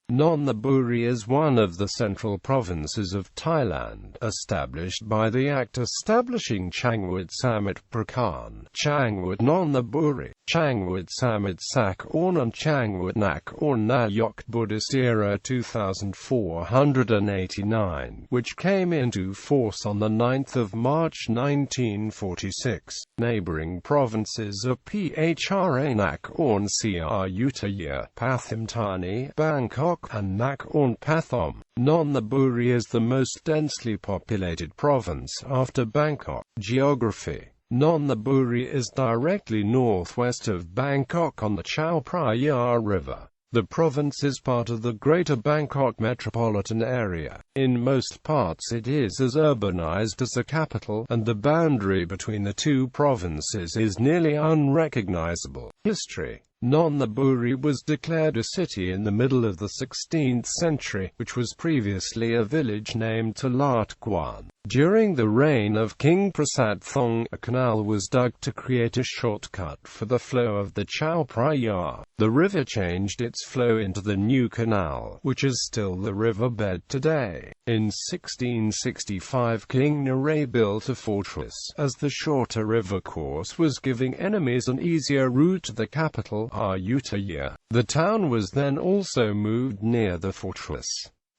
Nonthaburi is one of the central provinces of Thailand, established by the Act establishing Changwat Samut Prakan, Changwat Nonthaburi, Changwat Samut Sakhon and Changwat Nakhon Nayok Buddhist Era 2489, which came into force on 9 March 1946. Neighbouring provinces are Phra Nakhon Si Ayutthaya, Pathum Thani, Bangkok, and Nakhon Pathom.Nonthaburi is the most densely populated province after Bangkok. Geography: Nonthaburi is directly northwest of Bangkok on the Chao Phraya River. The province is part of the Greater Bangkok metropolitan area. In most parts it is as urbanized as the capital, and the boundary between the two provinces is nearly unrecognizable. History: Nonthaburi was declared a city in the middle of the 16th century, which was previously a village named Talatquan. During the reign of King Prasadthong, a canal was dug to create a shortcut for the flow of the Chao Phraya. The river changed its flow into the new canal, which is still the riverbed today. In 1665, King Naray built a fortress, as the shorter river course was giving enemies an easier route to the capital, Ayutthaya. The town was then also moved near the fortress.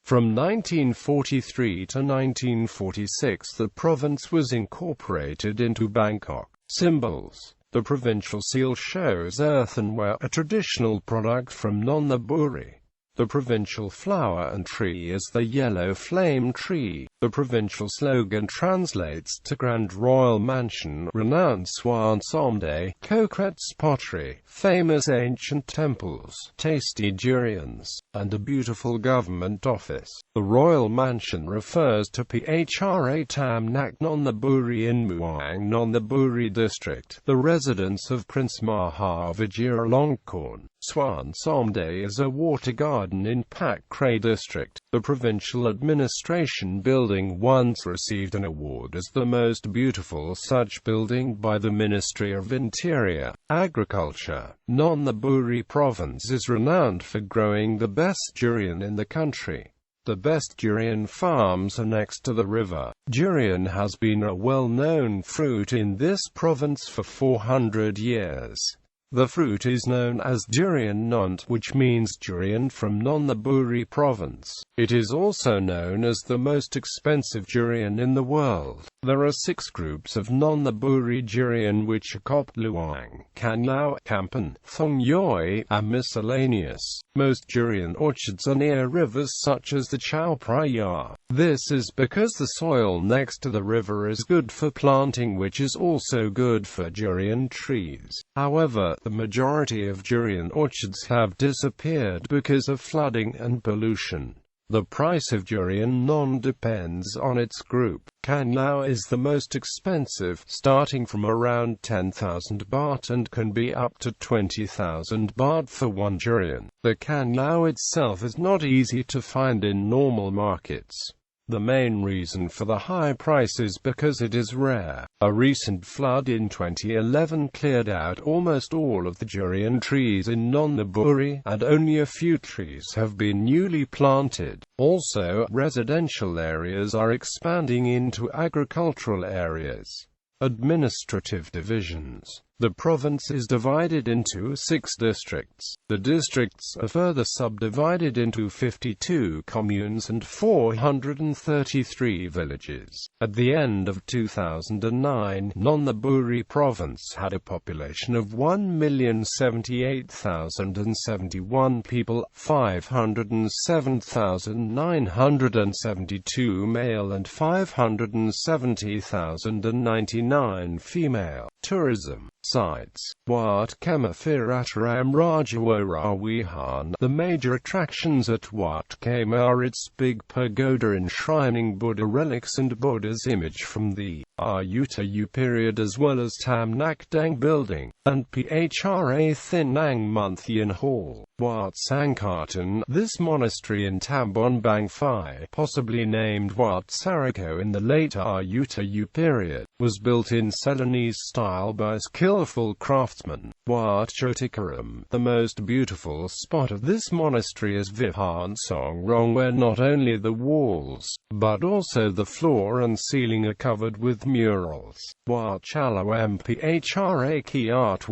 From 1943 to 1946, the province was incorporated into Bangkok. Symbols: the provincial seal shows earthenware, a traditional product from Nonthaburi. The provincial flower and tree is the yellow flame tree. The provincial slogan translates to Grand Royal Mansion, renowned Swan Somday, Kokret's pottery, famous ancient temples, tasty durians, and a beautiful government office. The Royal Mansion refers to Phra Tam Nak Nonthaburi in Muang Nonthaburi district, the residence of Prince Maha Vajiralongkorn. Swan Somday is a water garden in Pak Kray district. The provincial administration building once received an award as the most beautiful such building by the Ministry of Interior. Agriculture: Nonthaburi Province is renowned for growing the best durian in the country. The best durian farms are next to the river. Durian has been a well-known fruit in this province for 400 years. The fruit is known as durian nont, which means durian from Nonthaburi Province. It is also known as the most expensive durian in the world. There are 6 groups of Nonthaburi durian which are Kop Luang, Kanao, Kampan, Thong Yoi, and miscellaneous. Most durian orchards are near rivers such as the Chao Phraya. This is because the soil next to the river is good for planting, which is also good for durian trees. However, the majority of durian orchards have disappeared because of flooding and pollution. The price of durian nont depends on its group. Kanao is the most expensive, starting from around 10,000 baht and can be up to 20,000 baht for one durian. The Kanao itself is not easy to find in normal markets. The main reason for the high price is because it is rare. A recent flood in 2011 cleared out almost all of the durian trees in Nonthaburi, and only a few trees have been newly planted. Also, residential areas are expanding into agricultural areas. Administrative divisions: the province is divided into 6 districts. The districts are further subdivided into 52 communes and 433 villages. At the end of 2009, Nonthaburi Province had a population of 1,078,071 people, 507,972 male and 570,099 female. Tourism sites: Wat Kamathirataram Rajawarawihan. The major attractions at Wat Kama are its big pagoda enshrining Buddha relics and Buddha's image from the Ayutthaya period, as well as Tam Nak Dang building, and Phra Thinang Munthian Hall. Wat Sankhartan. This monastery in Tambon Bang Phai, possibly named Wat Sarako in the late Ayutthaya period, was built in Ceylonese style by skilled skillful craftsmen. Wat Chotikaram. The most beautiful spot of this monastery is Vihan Songrong, where not only the walls, but also the floor and ceiling are covered with murals. Wat Chalo Mphra Kiat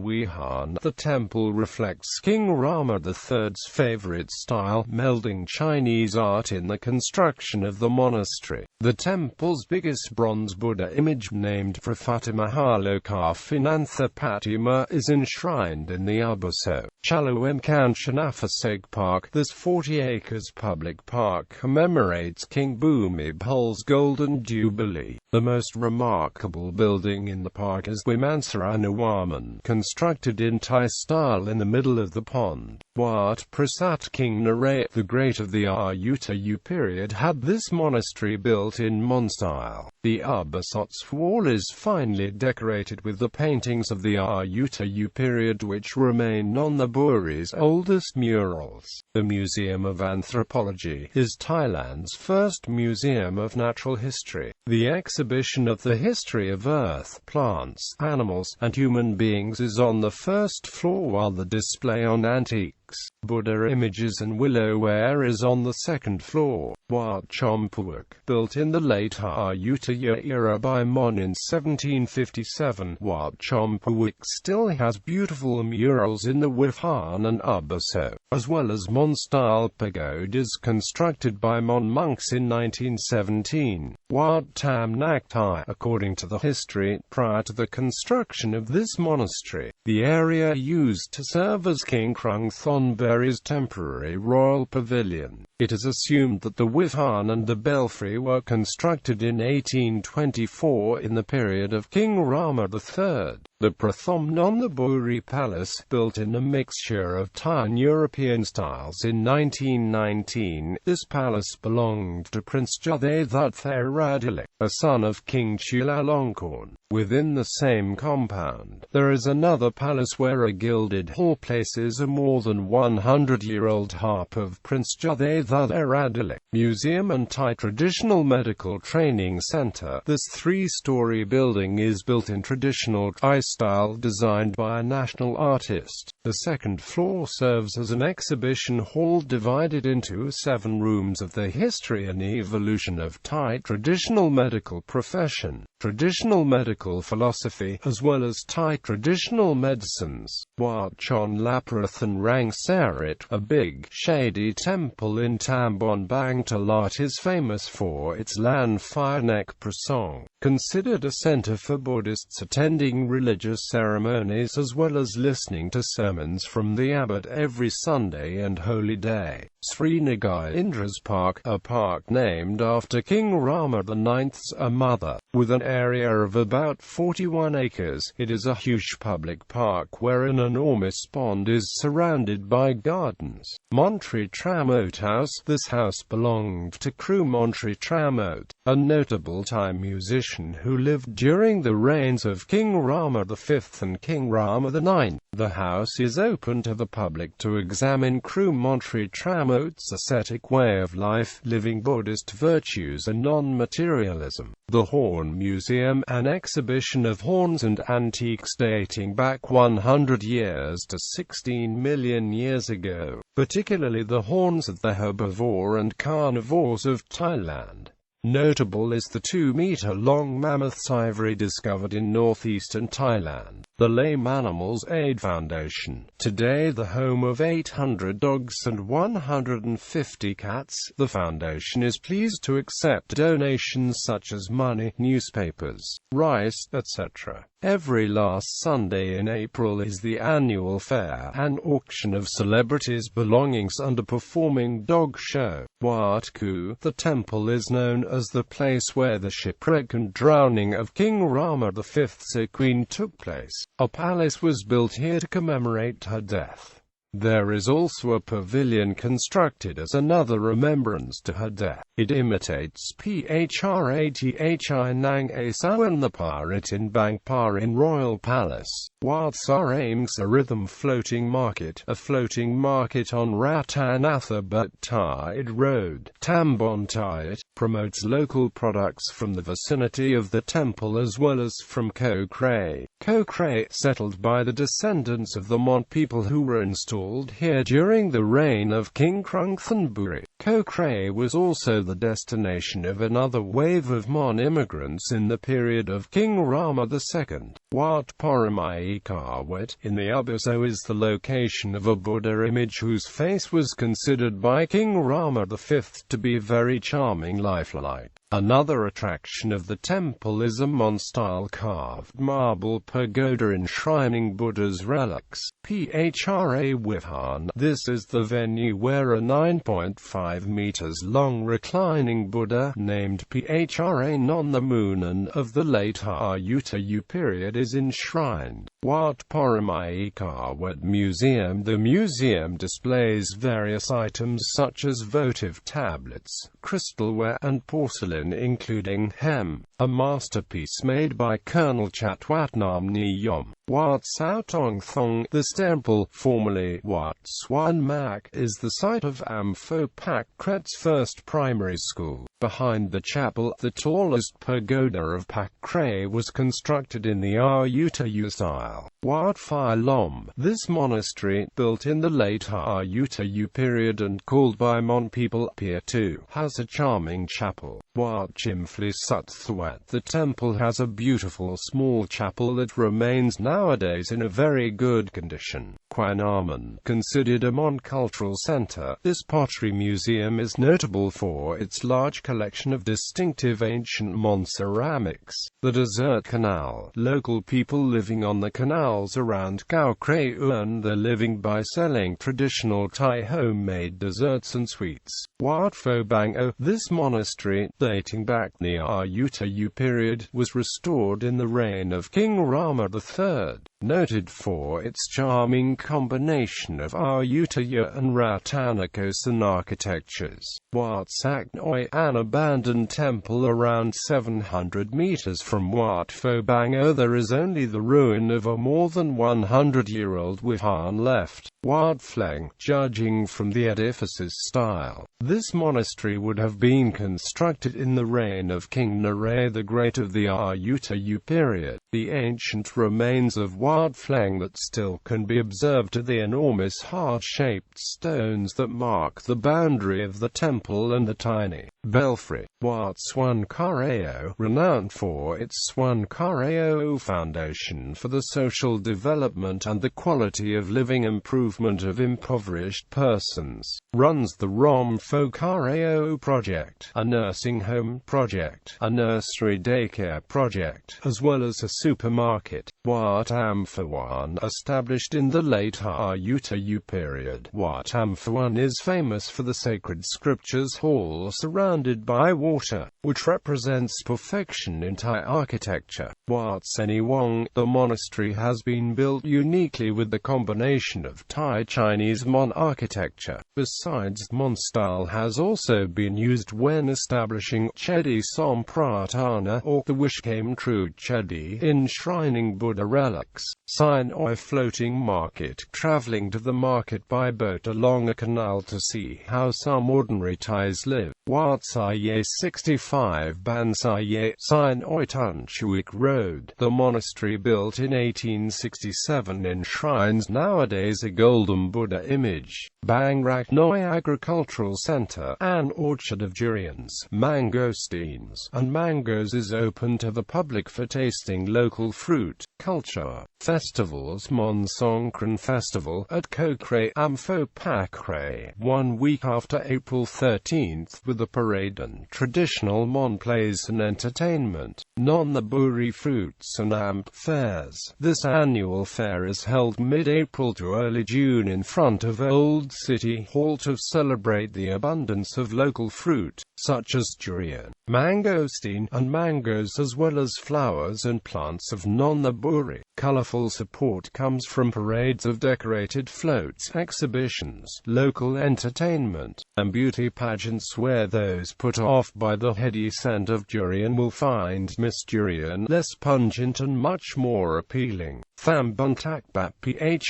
Wihan. The temple reflects King Rama III's favorite style, melding Chinese art in the construction of the monastery. The temple's biggest bronze Buddha image, named Prafatimahaloka Finanthapattima, is enshrined in the Ubuso Chalo Mkanchanafaseg Park. This 40 acres public park commemorates King Bhumibhol's Golden Jubilee. The most remarkable building in the park is Wimansara Nawaman, constructed in Thai style in the middle of the pond. Wat Prasat. King Naray the Great of the Ayutthaya period had this monastery built in Mon style. The Ubosot's wall is finely decorated with the paintings of the Ayutthaya period, which remain Nonthaburi's oldest murals. The Museum of Anthropology is Thailand's first museum of natural history. The exhibition of the history of Earth, plants, animals, and human beings is on the first floor, while the display on antiques, Buddha images and willowware is on the second floor. Wat Chompuak. Built in the late Ayutthaya era by Mon in 1757, Wat Chompuak still has beautiful murals in the Wihan and Ubuso, as well as Mon-style pagodas constructed by Mon monks in 1917. Wat Tam Nak Thai. According to the history, prior to the construction of this monastery, the area used to serve as King Krung Thonburi's temporary royal pavilion. It is assumed that the Wihan and the belfry were constructed in 1824 in the period of King Rama III. The Pathum Thani Palace, built in a mixture of Thai and European styles in 1919, this palace belonged to Prince Jathayathayaradilik, a son of King Chulalongkorn. Within the same compound, there is another palace where a gilded hall places a more than 100-year-old harp of Prince Jathayathayaradilik. Museum and Thai Traditional Medical Training Center. This three-story building is built in traditional Thai style designed by a national artist. The second floor serves as an exhibition hall divided into 7 rooms of the history and evolution of Thai traditional medical profession, traditional medical philosophy, as well as Thai traditional medicines. Wat Chon Laprathan Rang Sarit, a big, shady temple in Tambon Bang Talat, is famous for its Lan Phra Nakhon Si, considered a center for Buddhists attending religious ceremonies as well as listening to sermons from the abbot every Sunday and holy day. Srinagar Indra's Park, a park named after King Rama IX's mother, with an area of about 41 acres. It is a huge public park where an enormous pond is surrounded by gardens. Montri Tramot House. This house belonged to Kru Montri Tramot, a notable Thai musician who lived during the reigns of King Rama V and King Rama IX. The house is open to the public to examine Kru Montri Tramot's ascetic way of life, living Buddhist virtues and non-materialism. The Horn Museum, an exhibition of horns and antiques dating back 100 years to 16 million years ago, particularly the horns of the herbivore and carnivores of Thailand. Notable is the 2-meter-long mammoth's ivory discovered in northeastern Thailand. The Lame Animals Aid Foundation, today the home of 800 dogs and 150 cats. The foundation is pleased to accept donations such as money, newspapers, rice, etc. Every last Sunday in April is the annual fair and auction of celebrities' belongings and a performing dog show. Wat Ku. The temple is known as the place where the shipwreck and drowning of King Rama V's queen took place. A palace was built here to commemorate her death. There is also a pavilion constructed as another remembrance to her death. It imitates Phra Nang A Sawan the pirate in Bangkok in Royal Palace. Wat Saram's a rhythm floating market, a floating market on Ratanatha Tide Road, Tambon Tayat, promotes local products from the vicinity of the temple as well as from Kokray. Kokray, settled by the descendants of the Mon people who were installed here during the reign of King Nonthaburi. Kokray was also the destination of another wave of Mon immigrants in the period of King Rama II. Wat Poramai Kawat, in the Abuso, is the location of a Buddha image whose face was considered by King Rama V to be very charming lifelike. Another attraction of the temple is a Mon-style carved marble pagoda enshrining Buddha's relics. Phra Wihan. This is the venue where a 9.5 meters long reclining Buddha, named Phra Nonthaburi of the late Ayutthaya period, is enshrined. Wat Poramai Kawat Museum. The museum displays various items such as votive tablets, crystalware and porcelain, including hem, a masterpiece made by Colonel Changwat Nonthaburi. Wat Sautong Thong. This temple, formerly Wat Swan Mak, is the site of Banphot Pak Kret's first primary school. Behind the chapel, the tallest pagoda of Pak Kre was constructed in the Ayutthaya style. Wat Phai Lom. This monastery, built in the late Ayutthaya period and called by Mon people Pier 2, has a charming chapel. Wat Chimfli Sut Thwat. The temple has a beautiful small chapel that remains nowadays in a very good condition. Kwanaman, considered a Mon cultural center, this pottery museum is notable for its large collection of distinctive ancient Mon ceramics. The Desert Canal. Local people living on the canals around Khao Kray earn their living by selling traditional Thai homemade desserts and sweets. Wat Pho Bang O. This monastery, dating back the Ayutthaya period, was restored in the reign of King Rama III. Noted for its charming combination of Ayutthaya and Ratanakosin architectures. Wat Sak Noi, an abandoned temple around 700 meters from Wat Pho Bang O. There is only the ruin of a more than 100-year-old Wihan left. Wat Phleng. Judging from the edifice's style, this monastery would have been constructed in the reign of King Narai the Great of the Ayutthaya period. The ancient remains of Wat Phleng that still can be observed are the enormous heart-shaped stones that mark the boundary of the temple and the tiny belfry. Wat Swan Kareo, renowned for its Swan Kareo Foundation for the social development and the quality of living improvement of impoverished persons, runs the Rom Pho Kareo project, a nursing home project, a nursery daycare project, as well as a supermarket. Wat Amphowan. Established in the late Ayutthaya period, Wat Amphowan is famous for the sacred scriptures hall surrounded by water, which represents perfection in Thai architecture. Wat Seni Wong. The monastery has been built uniquely with the combination of Thai Chinese Mon architecture. Besides, Mon style has also been used when establishing Chedi Som Pratana, or the wish came true Chedi, enshrining Buddha relics. Sinoi floating market. Traveling to the market by boat along a canal to see how some ordinary Thais live. Wat Saye 65 Ban Saye, Sinoi Tunchuik Road. The monastery, built in 1867, enshrines nowadays a golden Buddha image. Bang Rak Noi Agricultural Center. An orchard of durians, mangosteens, and mangoes is open to the public for tasting local fruit. Culture. Festivals. Mon Songkran Festival at Kokray, Banphot Pak Kray, 1 week after April 13th, with the parade and traditional Mon plays and entertainment. Nonthaburi Fruits and Amp Fairs. This annual fair is held mid-April to early June in front of Old City Hall to celebrate the abundance of local fruit, such as durian, mangosteen, and mangoes, as well as flowers and plants of Nonthaburi. Colorful support comes from parades of decorated floats, exhibitions, local entertainment, and beauty pageants where those put off by the heady scent of durian will find Miss Durian less pungent and much more appealing. Thambuntakbat Phrapaet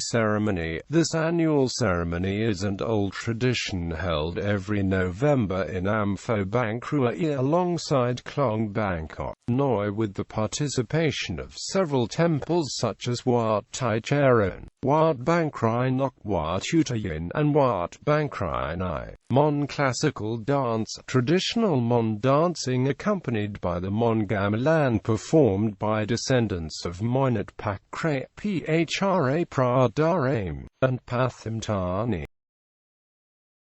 ceremony. This annual ceremony is an old tradition held every November in Ampho Bangkok alongside Klong Bangkok, Noi, with the participation of several temples such as Wat Tai Charon, Wat Bangkrai Nok, Wat Utayin, and Wat Bangkrai Nai. Mon classical dance. Traditional Mon dancing accompanied by the Mon gamelan performed by descendants of Moinat Pak Kray, Phra Pradarame, and Pathum Thani.